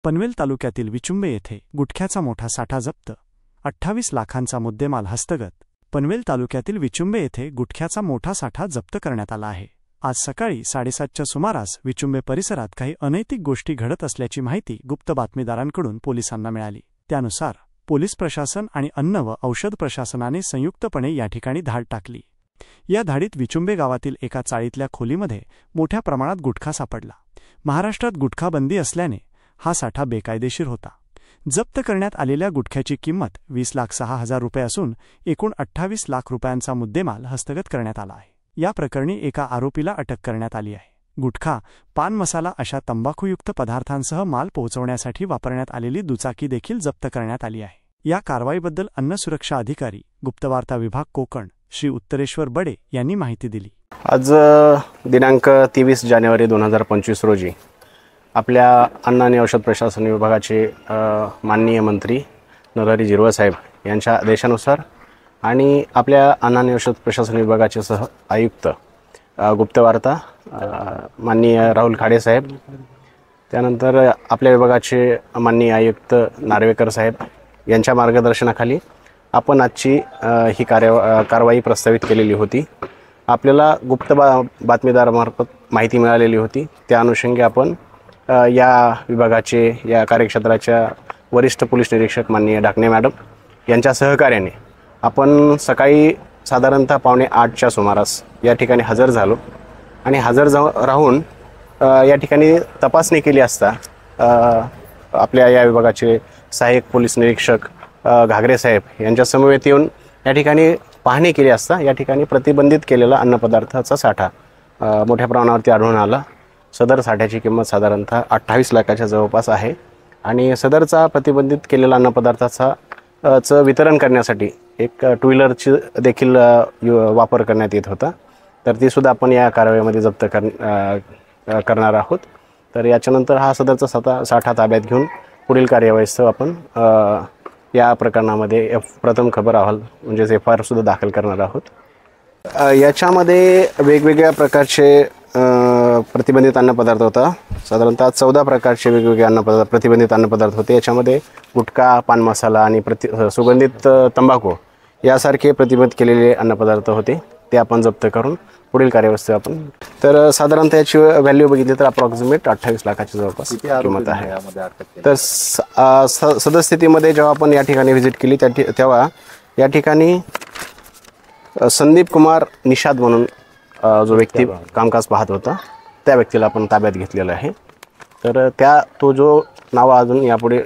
पनवेल तालुक्यातील विचुंबे येथे गुटख्याचा मोठा साठा जप्त, 28 लाखांचा मुद्देमाल हस्तगत। पनवेल तालुक्यातील विचुंबे येथे गुटख्याचा मोठा साठा जप्त करण्यात आला आहे। आज सकाळी 7:30च्या सुमारास विचुंबे परिसरात काही अनैतिक गोष्टी घडत असल्याची माहिती गुप्त बातमीदारांकडून पोलिसांना मिळाली। त्यानुसार पोलीस प्रशासन आणि अन्न व औषध प्रशासनाने संयुक्तपणे या ठिकाणी धाड टाकली। या धाडीत विचुंबे गावातील एका चाळीतल्या खोलीमध्ये मोठ्या प्रमाणात गुटखा सापडला। महाराष्ट्रात गुटखा बंदी असल्याने हा साठा बेकायदेशीर होता। जप्त करण्यात आलेल्या गुटख्याची किंमत 20,06,000 रुपये असून एकूण 28 लाख रुपयांचा मुद्देमाल हस्तगत करण्यात आला आहे। या प्रकरणी एका आरोपीला अटक करण्यात आली आहे। गुटखा, पान मसाला अशा तंबाखूयुक्त पदार्थांसह माल पोहोचवण्यासाठी वापरण्यात आलेली दुचाकी देखील जप्त करण्यात आली आहे। या कारवाईबद्दल अन्न सुरक्षा अधिकारी, गुप्तवार्ता विभाग कोकण, श्री उत्तरेश्वर बडे यांनी माहिती दिली। आज दिनांक 23 जानेवारी 2025 रोजी आपल्या अन्न आणि औषध प्रशासन विभागाचे माननीय मंत्री नरहरी झिरवळ साहेब यांच्या आदेशानुसार आणि आपल्या अन्न आणि औषध प्रशासन विभागाचे सह आयुक्त गुप्तवार्ता माननीय राहुल खाडे साहेब, त्यानंतर आपल्या विभागाचे माननीय आयुक्त नार्वेकर साहेब यांच्या मार्गदर्शनाखाली आपण आजची ही कारवाई प्रस्तावित केलेली होती। आपल्याला गुप्त बातमीदारामार्फत माहिती मिळालेली होती। त्या अनुषंगी आपण या विभागाचे, या कार्यक्षेत्राच्या वरिष्ठ पोलीस निरीक्षक माननीय ढाकणे मॅडम यांच्या सहकार्याने आपण सकाळी साधारणतः 7:45च्या सुमारास या ठिकाणी हजर झालो आणि हजर राहून या ठिकाणी तपासणी केली असता आपल्या या विभागाचे सहाय्यक पोलीस निरीक्षक घागरे साहेब यांच्या समवेत येऊन या ठिकाणी पाहणी केली असता या ठिकाणी प्रतिबंधित केलेला अन्नपदार्थाचा साठा मोठ्या प्रमाणावरती आढळून आला। सदर साठ्याची किंमत साधारणतः 28 लाखाच्या जवळपास आहे आणि सदरचा प्रतिबंधित केलेला अन्नपदार्थाचा वितरण करण्यासाठी एक 2 व्हीलरची देखील वापर करण्यात येत होता। तर ती सुद्धा आपण या कारवाईमध्ये जप्त करणार आहोत। तर याच्यानंतर हा सदरचा साठा ताब्यात घेऊन पुढील कार्यवाहीसह आपण या प्रकरणामध्ये प्रथम खबर अहवाल म्हणजेच FIR सुद्धा दाखल करणार आहोत। याच्यामध्ये वेगवेगळ्या प्रकारचे प्रतिबंधित अन्नपदार्थ होता। साधारणतः 14 प्रकारचे वेगवेगळे प्रतिबंधित अन्नपदार्थ होते। याच्यामध्ये गुटखा, पान मसाला आणि सुगंधित तंबाखू यासारखे प्रतिबंधित केलेले अन्नपदार्थ होते। ते आपण जप्त करून पुढील कार्यवाही आपण तर साधारणतः याची व्हॅल्यू बघितली तर अप्रॉक्सिमेट 28 लाखाच्या जवळपास किंमत आहे। तर सदस्यतेमध्ये जेव्हा आपण या ठिकाणी व्हिजिट केली तेव्हा या ठिकाणी संदीप कुमार निषाद म्हणून जो व्यक्ती कामकाज पाहत होता त्या व्यक्तीला आपण ताब्यात घेतलेला आहे। तर तो जो नाव अजून यापुढे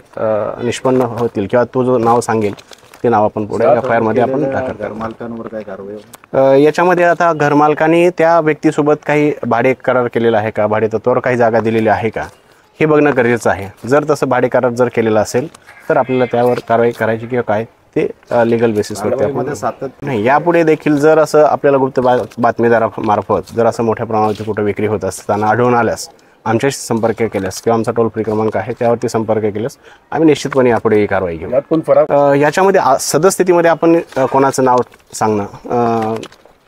निष्पन्न होतील किंवा तो जो नाव सांगेल ते नाव आपण पुढे FIR मध्ये आपण दाखल करू। घरमालकांवर काय कारवाई याच्यामध्ये आता घरमालकांनी त्या व्यक्तीसोबत काही भाडे करार केलेला आहे का, भाडेतत्त्वावर काही जागा दिलेली आहे का हे बघणं गरजेचं आहे। जर तसं भाडे करार जर केलेला असेल तर आपल्याला त्यावर कारवाई करायची किंवा काय ते लीगल बेसिसवर नाही। यापुढे देखील जर असं आपल्याला गुप्त बातमीदारामार्फत जर असं मोठ्या प्रमाणावरती कुठं विक्री होत असताना आढळून आल्यास आमच्याशी संपर्क केल्यास किंवा आमचा टोल फ्री क्रमांक आहे त्यावरती संपर्क केल्यास आम्ही निश्चितपणे यापुढे ही कारवाई घेऊ। याच्यामध्ये सदस्यतेमध्ये आपण कोणाचं नाव सांगणं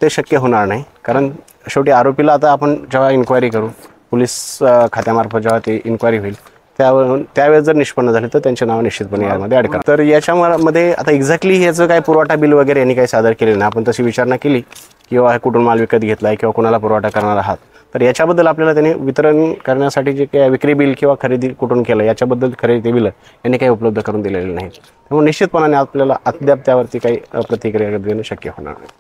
ते शक्य होणार नाही, कारण शेवटी आरोपीला आता आपण जेव्हा इन्क्वायरी करू, पोलीस खात्यामार्फत जेव्हा ते इन्क्वायरी होईल त्यावेळेस जर निष्पन्न झाले तर त्यांचे नाव निश्चितपणे यामध्ये ॲड करा। तर याच्यामध्ये आता एक्झॅक्टली ह्याचं काय पुरवठा बिल वगैरे यांनी काही सादर केले नाही। आपण तशी विचारणा केली किंवा कुठून माल विकत घेतला आहे किंवा कोणाला पुरवठा करणार आहात तर याच्याबद्दल आपल्याला त्यांनी वितरण करण्यासाठी जे काही विक्री बिल किंवा खरेदी कुठून केलं याच्याबद्दल खरेदी बिल यांनी काही उपलब्ध करून दिलेले नाहीत। त्यामुळे निश्चितपणाने आपल्याला अद्याप त्यावरती काही प्रतिक्रिया देणं शक्य होणार नाही।